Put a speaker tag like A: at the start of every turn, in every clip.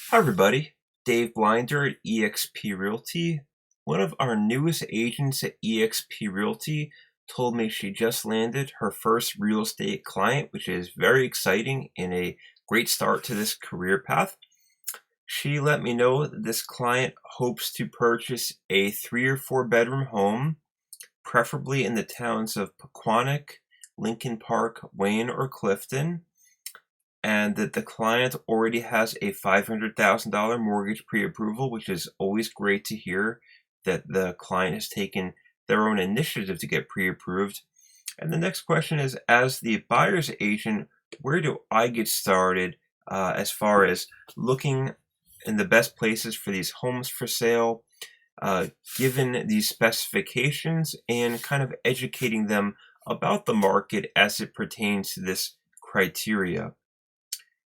A: Hi everybody, Dave Blinder at eXp Realty. One of our newest agents at eXp Realty told me she just landed her first real estate client, which is very exciting and a great start to this career path. She let me know that this client hopes to purchase a 3 or 4 bedroom home, preferably in the towns of Pequannock, Lincoln Park, Wayne, or Clifton, and that the client already has a $500,000 mortgage pre-approval, which is always great to hear that the client has taken their own initiative to get pre-approved. And the next question is, as the buyer's agent, where do I get started as far as looking in the best places for these homes for sale, given these specifications, and kind of educating them about the market as it pertains to this criteria?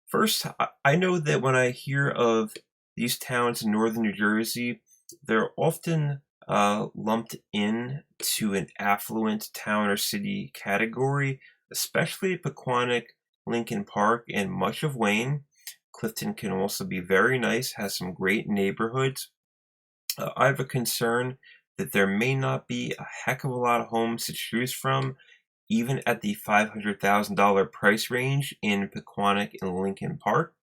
A: First, I know that when I hear of these towns in northern New Jersey, they're often lumped in to an affluent town or city category, especially Pequannock, Lincoln Park, and much of Wayne. Clifton can also be very nice, has some great neighborhoods. I have a concern that there may not be a heck of a lot of homes to choose from, even at the $500,000 price range in Pequannock and Lincoln Park.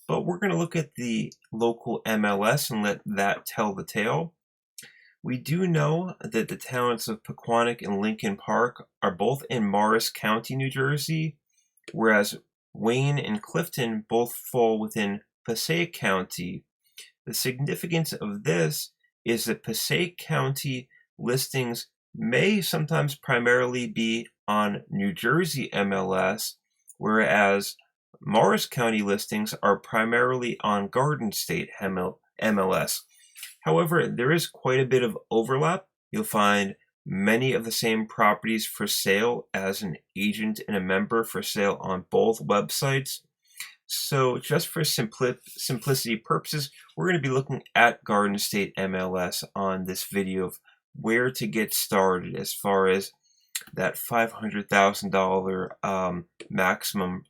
A: But we're going to look at the local MLS and let that tell the tale. We do know that the towns of Pequannock and Lincoln Park are both in Morris County, New Jersey, whereas Wayne and Clifton both fall within Passaic County. The significance of this is that Passaic County listings may sometimes primarily be on New Jersey MLS, whereas Morris County listings are primarily on Garden State MLS. However, there is quite a bit of overlap. You'll find many of the same properties for sale as an agent and a member for sale on both websites. So just for simplicity purposes, we're going to be looking at Garden State MLS on this video of where to get started as far as that $500,000 maximum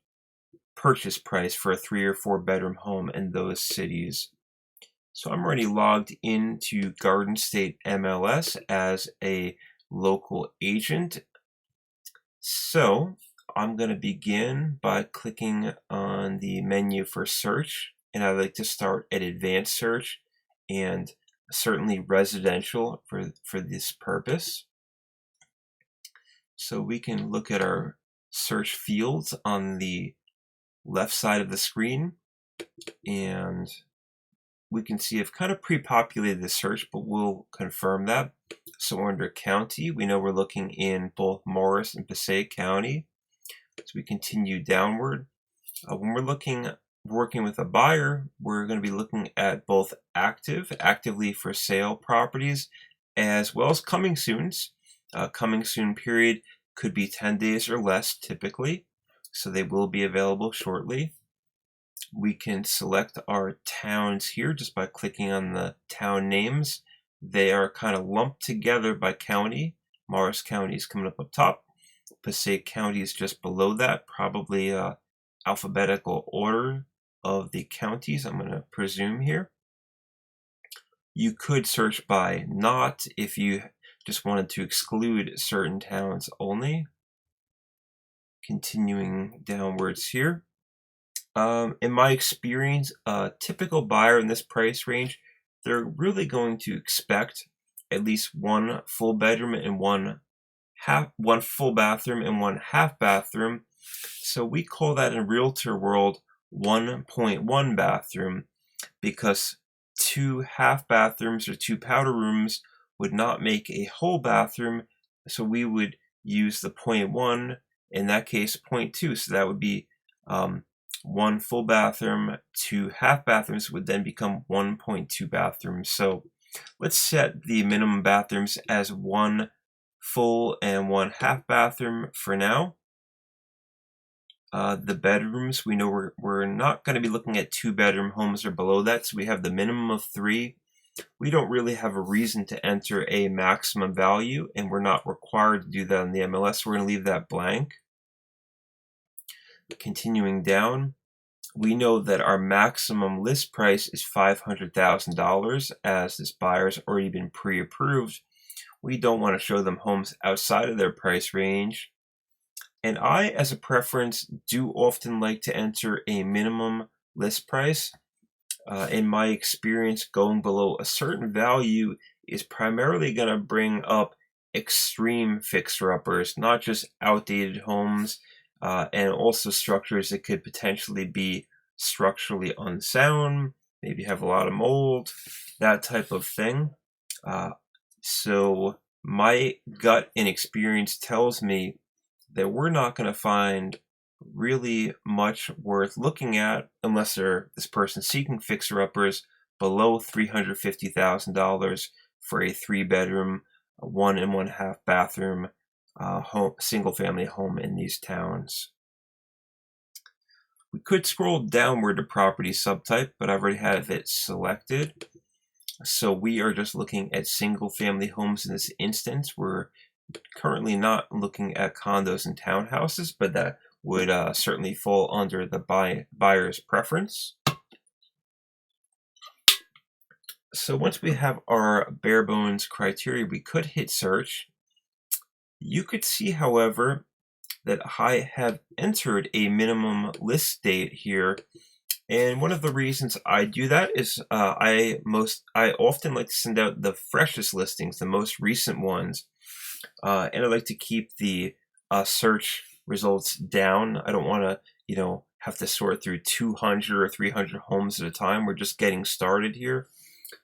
A: purchase price for a 3 or 4 bedroom home in those cities. So I'm already logged into Garden State MLS as a local agent. So I'm going to begin by clicking on the menu for search, and I like to start at advanced search and certainly residential for this purpose. So we can look at our search fields on the left side of the screen, and we can see I've kind of pre-populated the search, but we'll confirm that. So under county, we know we're looking in both Morris and Passaic County. So we continue downward. When we're working with a buyer, we're going to be looking at both actively for sale properties, as well as coming soons. Coming soon period could be 10 days or less typically, so they will be available shortly. We can select our towns here just by clicking on the town names. They are kind of lumped together by county. Morris County is coming up top. Passaic County is just below that, probably alphabetical order of the counties, I'm going to presume here. You could search by not if you just wanted to exclude certain towns only. Continuing downwards here. In my experience, a typical buyer in this price range, they're really going to expect at least one full bedroom and one full bathroom and one half bathroom. So we call that in realtor world 1.1 bathroom, because 2 half bathrooms or 2 powder rooms would not make a whole bathroom. So we would use the 0.1, in that case 0.2. So that would be 1 full bathroom, 2 half bathrooms would then become 1.2 bathrooms. So let's set the minimum bathrooms as 1 full and 1 half bathroom for now. The bedrooms, we know we're not going to be looking at 2 bedroom homes or below that, so we have the minimum of 3. We don't really have a reason to enter a maximum value, and we're not required to do that on the MLS, so we're going to leave that blank. Continuing down, we know that our maximum list price is $500,000, as this buyer's already been pre-approved. We don't want to show them homes outside of their price range. And I, as a preference, do often like to enter a minimum list price. In my experience, going below a certain value is primarily going to bring up extreme fixer-uppers, not just outdated homes, and also structures that could potentially be structurally unsound, maybe have a lot of mold, that type of thing. So my gut and experience tells me that we're not going to find really much worth looking at unless this person's seeking fixer-uppers below $350,000 for a 3-bedroom, 1.5 bathroom single-family home in these towns. We could scroll downward to property subtype, but I already have it selected. So we are just looking at single-family homes in this instance. We're currently not looking at condos and townhouses, but that would certainly fall under the buyer's preference. So once we have our bare bones criteria, we could hit search. You could see, however, that I have entered a minimum list date here. And one of the reasons I do that is I often like to send out the freshest listings, the most recent ones. And I like to keep the search results down. I don't want to, have to sort through 200 or 300 homes at a time. We're just getting started here.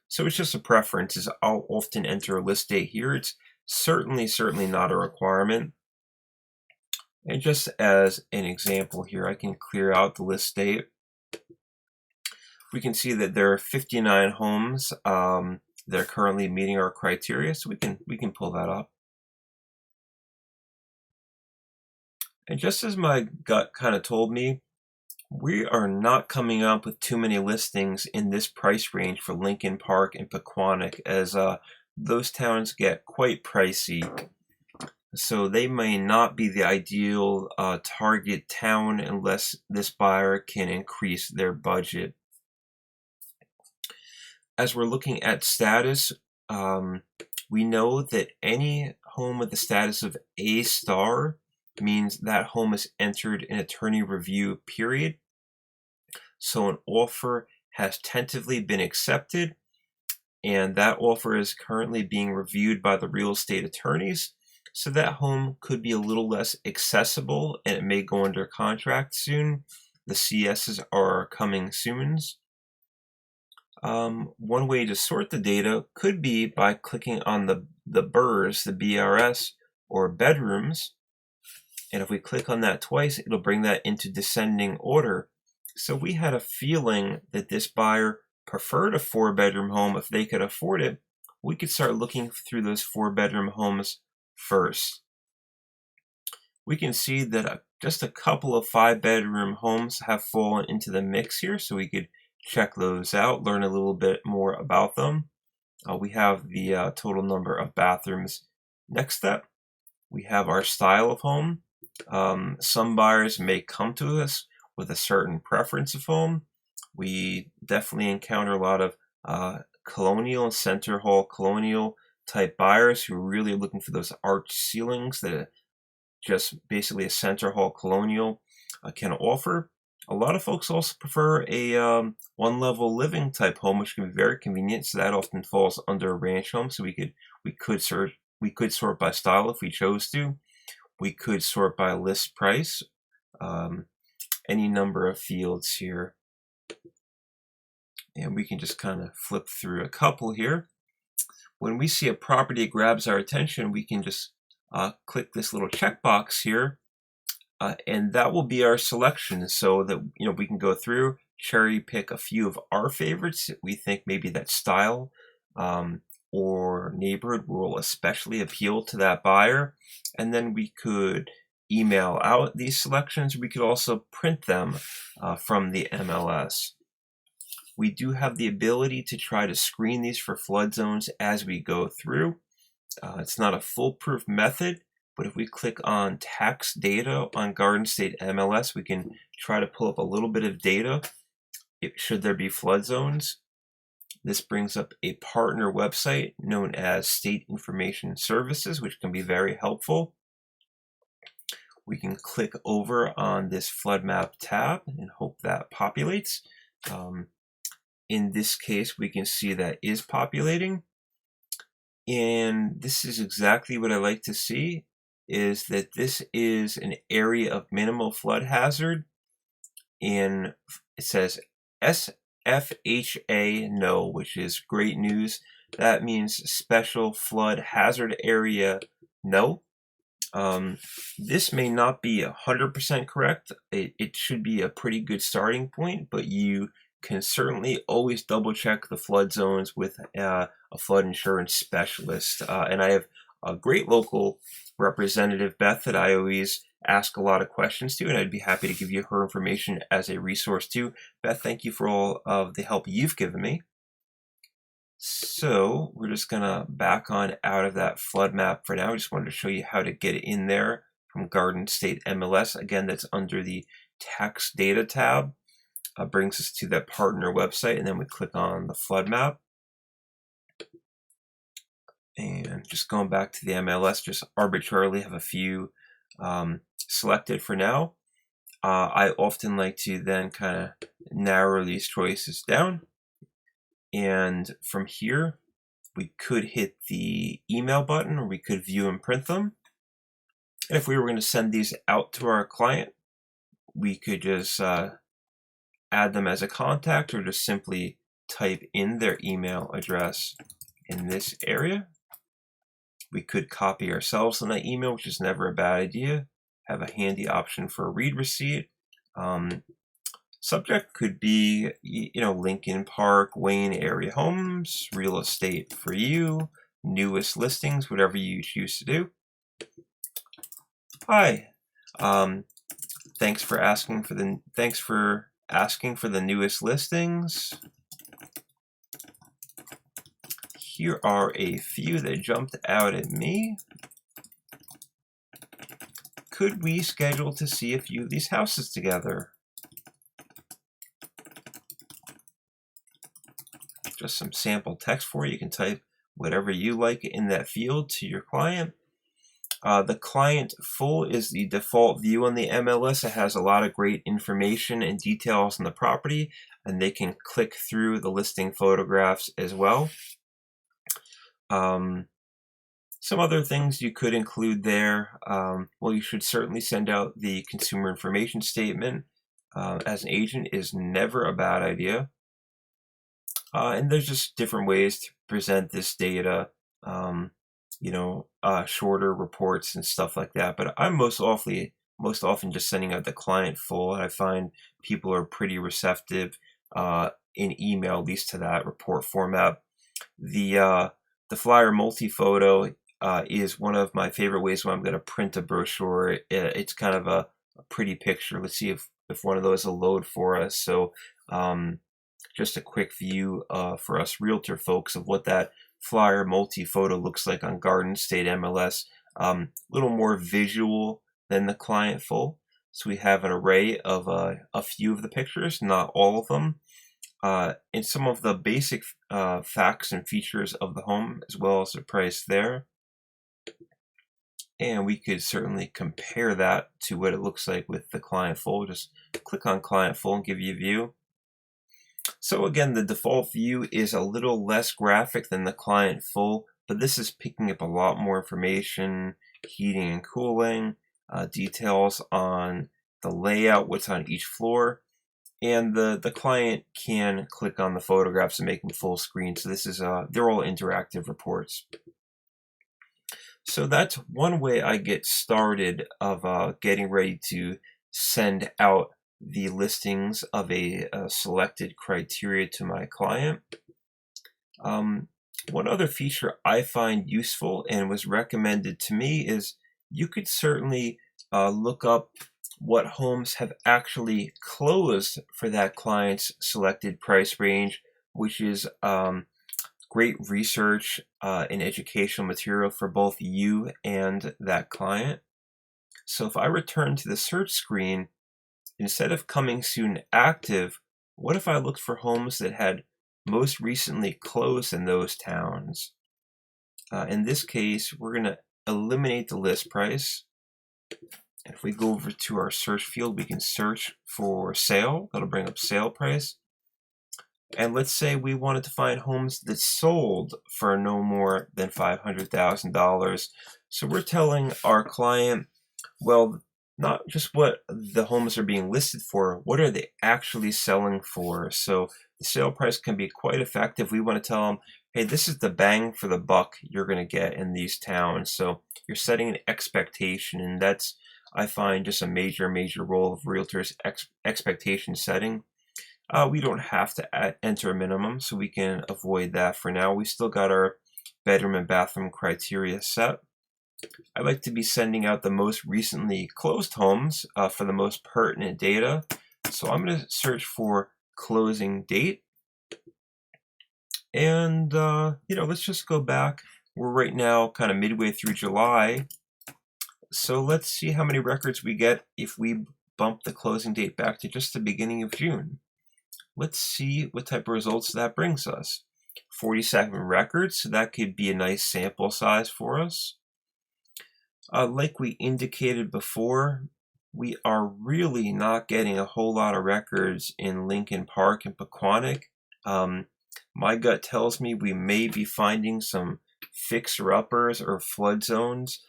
A: So it's just a preference. I'll often enter a list date here. It's certainly not a requirement. And just as an example here, I can clear out the list date. We can see that there are 59 homes that are currently meeting our criteria, so we can pull that up. And just as my gut kind of told me, we are not coming up with too many listings in this price range for Lincoln Park and Pequannock, as those towns get quite pricey. So they may not be the ideal target town unless this buyer can increase their budget. As we're looking at status, we know that any home with the status of A star means that home is entered an attorney review period. So an offer has tentatively been accepted, and that offer is currently being reviewed by the real estate attorneys. So that home could be a little less accessible, and it may go under contract soon. The CSs are coming soon. One way to sort the data could be by clicking on the BRS, the BRS, or bedrooms. And if we click on that twice, it'll bring that into descending order. So we had a feeling that this buyer preferred a 4-bedroom home. If they could afford it, we could start looking through those 4-bedroom homes first. We can see that just a couple of 5-bedroom homes have fallen into the mix here, so we could check those out, learn a little bit more about them. We have the total number of bathrooms. Next step, we have our style of home. Some buyers may come to us with a certain preference of home. We definitely encounter a lot of colonial, center hall colonial type buyers who are really looking for those arched ceilings that just basically a center hall colonial can offer. A lot of folks also prefer a one-level living type home, which can be very convenient. So that often falls under a ranch home. So we could sort by style if we chose to. We could sort by list price. Any number of fields here, and we can just kind of flip through a couple here. When we see a property that grabs our attention, we can just click this little checkbox here. And that will be our selection, so that we can go through, cherry pick a few of our favorites that we think maybe that style or neighborhood will especially appeal to that buyer, and then we could email out these selections. We could also print them from the MLS. We do have the ability to try to screen these for flood zones as we go through. It's not a foolproof method, but if we click on tax data on Garden State MLS, we can try to pull up a little bit of data should there be flood zones. This brings up a partner website known as State Information Services, which can be very helpful. We can click over on this flood map tab and hope that populates. In this case, we can see that is populating. And this is exactly what I like to see, is that this is an area of minimal flood hazard. And it says SFHA no, which is great news. That means special flood hazard area no. This may not be 100% correct. It should be a pretty good starting point, but you can certainly always double check the flood zones with a flood insurance specialist. And I have a great local representative, Beth, that I always ask a lot of questions to, and I'd be happy to give you her information as a resource too. Beth, thank you for all of the help you've given me. So we're just gonna back on out of that flood map for now. I just wanted to show you how to get in there from Garden State MLS. Again, that's under the tax data tab. Brings us to that partner website, and then we click on the flood map. And just going back to the MLS, just arbitrarily have a few selected for now. I often like to then kind of narrow these choices down. And from here, we could hit the email button, or we could view and print them. And if we were going to send these out to our client, we could just add them as a contact, or just simply type in their email address in this area. We could copy ourselves on that email, which is never a bad idea. Have a handy option for a read receipt. Subject could be, Lincoln Park, Wayne area homes, real estate for you, newest listings, whatever you choose to do. Hi, thanks for asking for the newest listings. Here are a few that jumped out at me. Could we schedule to see a few of these houses together? Just some sample text for you. You can type whatever you like in that field to your client. The client full is the default view on the MLS. It has a lot of great information and details on the property, and they can click through the listing photographs as well. Some other things you could include there. Well, you should certainly send out the consumer information statement. As an agent is never a bad idea. And there's just different ways to present this data, shorter reports and stuff like that. But I'm most often just sending out the client full, and I find people are pretty receptive in email, at least to that report format. The flyer multi-photo is one of my favorite ways when I'm going to print a brochure. It's kind of a pretty picture. Let's see if one of those will load for us. So just a quick view for us realtor folks of what that flyer multi-photo looks like on Garden State MLS. A little more visual than the client full. So we have an array of a few of the pictures, not all of them. And some of the basic facts and features of the home, as well as the price there. And we could certainly compare that to what it looks like with the client full. Just click on client full and give you a view. So again, the default view is a little less graphic than the client full, but this is picking up a lot more information, heating and cooling, details on the layout, what's on each floor. And the client can click on the photographs and make them full screen. So this is they're all interactive reports. So that's one way I get started of getting ready to send out the listings of a selected criteria to my client. One other feature I find useful and was recommended to me is you could certainly look up what homes have actually closed for that client's selected price range, which is great research and educational material for both you and that client. So if I return to the search screen, instead of coming soon active, what if I looked for homes that had most recently closed in those towns? In this case, we're going to eliminate the list price. And if we go over to our search field, we can search for sale. That'll bring up sale price. And let's say we wanted to find homes that sold for no more than $500,000. So we're telling our client, well, not just what the homes are being listed for, what are they actually selling for? So the sale price can be quite effective. We want to tell them, hey, this is the bang for the buck you're going to get in these towns. So you're setting an expectation, and that's, I find, just a major role of realtors' expectation setting. We don't have to enter a minimum, so we can avoid that for now. We still got our bedroom and bathroom criteria set. I like to be sending out the most recently closed homes for the most pertinent data. So I'm going to search for closing date. And, let's just go back. We're right now kind of midway through July. So let's see how many records we get if we bump the closing date back to just the beginning of June. Let's see what type of results that brings us. 47 records, so that could be a nice sample size for us. Like we indicated before, we are really not getting a whole lot of records in Lincoln Park and Pequannock. My gut tells me we may be finding some fixer-uppers or flood zones,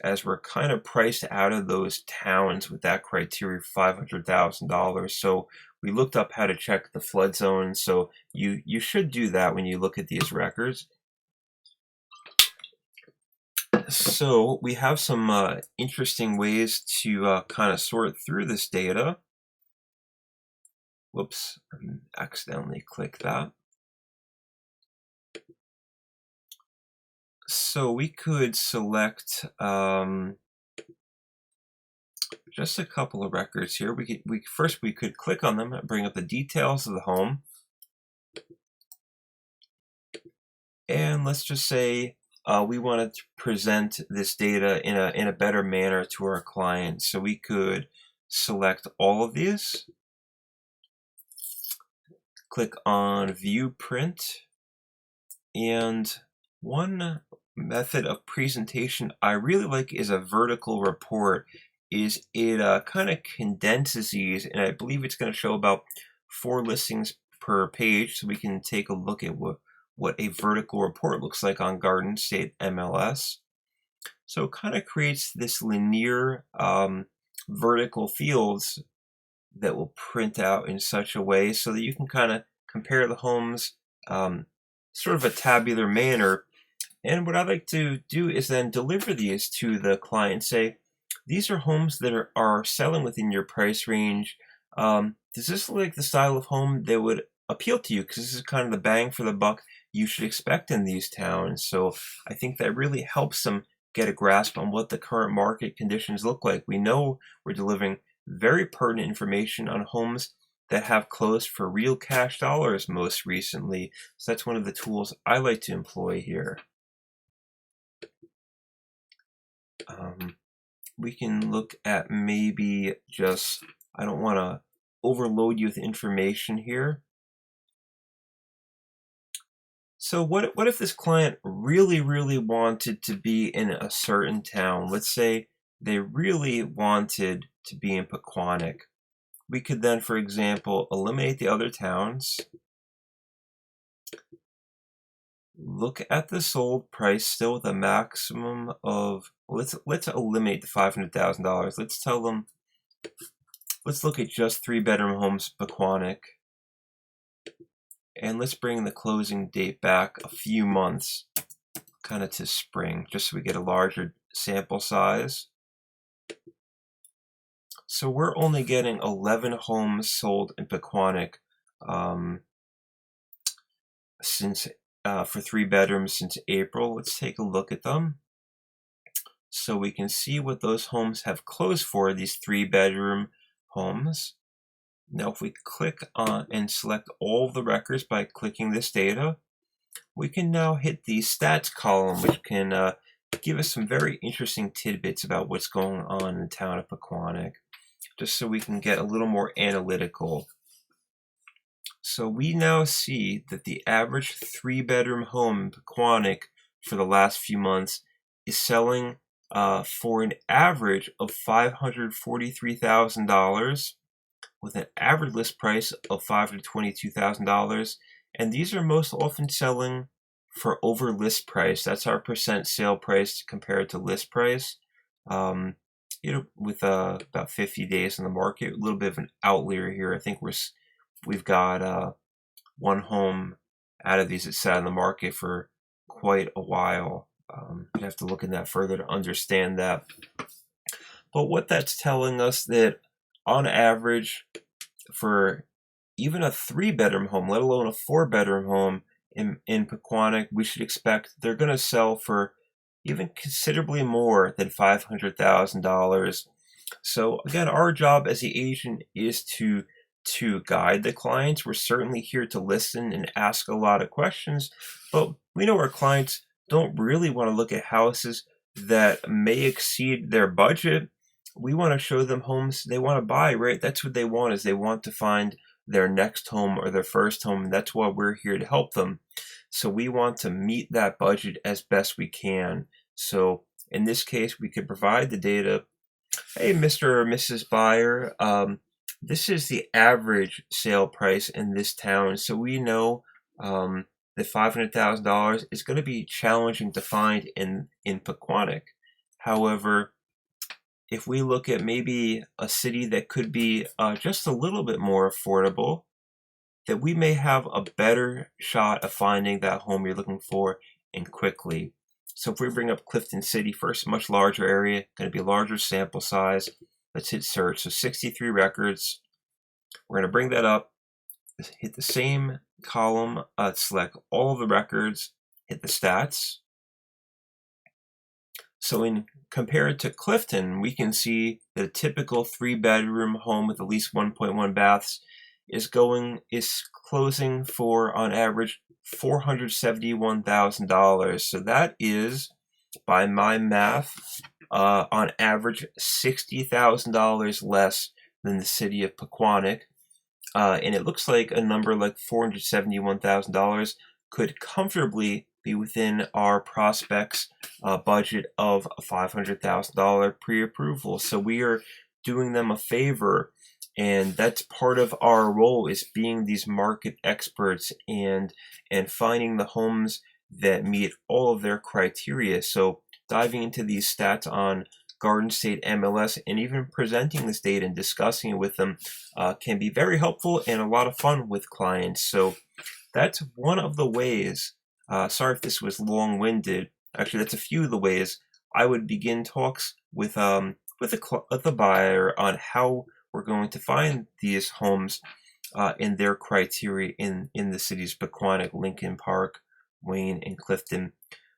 A: as we're kind of priced out of those towns with that criteria of $500,000. So we looked up how to check the flood zone. So you should do that when you look at these records. So we have some interesting ways to kind of sort through this data. Whoops, I accidentally clicked that. So we could select just a couple of records here. We could click on them and bring up the details of the home. And let's just say we wanted to present this data in a better manner to our clients. So we could select all of these, click on View Print, and one method of presentation I really like is a vertical report. It kind of condenses these, and I believe it's going to show about 4 listings per page, so we can take a look at what a vertical report looks like on Garden State MLS. So it kind of creates this linear vertical fields that will print out in such a way so that you can kind of compare the homes sort of a tabular manner. And what I like to do is then deliver these to the client, say, these are homes that are selling within your price range. Does this look like the style of home that would appeal to you? Because this is kind of the bang for the buck you should expect in these towns. So I think that really helps them get a grasp on what the current market conditions look like. We know we're delivering very pertinent information on homes that have closed for real cash dollars most recently. So that's one of the tools I like to employ here. We can look at maybe just, I don't want to overload you with information here. So what if this client really wanted to be in a certain town? Let's say they really wanted to be in Pequannock. We could then, for example, eliminate the other towns. Look at the sold price still with a maximum of, let's eliminate the $500,000. Let's tell them, let's look at just 3-bedroom homes, Pequannock. And let's bring the closing date back a few months, kind of to spring, just so we get a larger sample size. So we're only getting 11 homes sold in Pequannock since for 3 bedrooms since April. Let's take a look at them. So we can see what those homes have closed for, these 3-bedroom homes. Now if we click on and select all the records by clicking this data, we can now hit the stats column, which can give us some very interesting tidbits about what's going on in the town of Pequannock, just so we can get a little more analytical. So we now see that the average 3-bedroom home in Pequannock for the last few months is selling for an average of $543,000 with an average list price of $522,000. And these are most often selling for over list price. That's our percent sale price compared to list price. With about 50 days in the market, a little bit of an outlier here. I think we've got one home out of these that sat in the market for quite a while. You'd have to look in that further to understand that. But what that's telling us that on average, for even a 3-bedroom home, let alone a 4-bedroom home in Pequannock, we should expect they're going to sell for even considerably more than $500,000. So again, our job as the agent is to guide the clients. We're certainly here to listen and ask a lot of questions, but we know our clients don't really want to look at houses that may exceed their budget. We want to show them homes they want to buy, right? That's what they want, is they want to find their next home or their first home, and that's why we're here to help them. So we want to meet that budget as best we can. So in this case, we could provide the data. Hey, Mr. or Mrs. Buyer, this is the average sale price in this town. So we know that $500,000 is going to be challenging to find in Pequannock. However, if we look at maybe a city that could be just a little bit more affordable, that we may have a better shot of finding that home you're looking for and quickly. So if we bring up Clifton City first, much larger area, going to be a larger sample size. Let's hit search. So 63 records. We're going to bring that up, hit the same column, select all the records, hit the stats. So compared to Clifton, we can see that a typical 3-bedroom home with at least 1.1 baths is closing for, on average, $471,000. So that is, by my math, on average $60,000 less than the city of Pequannock. And it looks like a number like $471,000 could comfortably be within our prospect's budget of $500,000 pre-approval. So we are doing them a favor, and that's part of our role, is being these market experts and finding the homes that meet all of their criteria. So diving into these stats on Garden State MLS and even presenting this data and discussing it with them can be very helpful and a lot of fun with clients. So that's one of the ways. Sorry if this was long-winded. Actually, that's a few of the ways I would begin talks with the buyer on how we're going to find these homes in their criteria in the cities Pequannock, Lincoln Park, Wayne, and Clifton.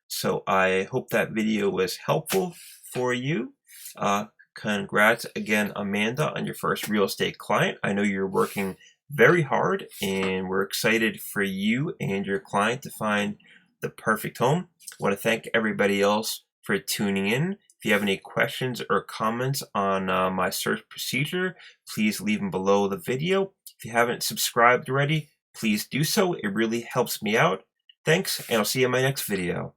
A: So I hope that video was helpful for you. Congrats again, Amanda, on your first real estate client. I know you're working very hard, and we're excited for you and your client to find the perfect home. I want to thank everybody else for tuning in. If you have any questions or comments on my search procedure, please leave them below the video. If you haven't subscribed already, please do so. It really helps me out. Thanks, and I'll see you in my next video.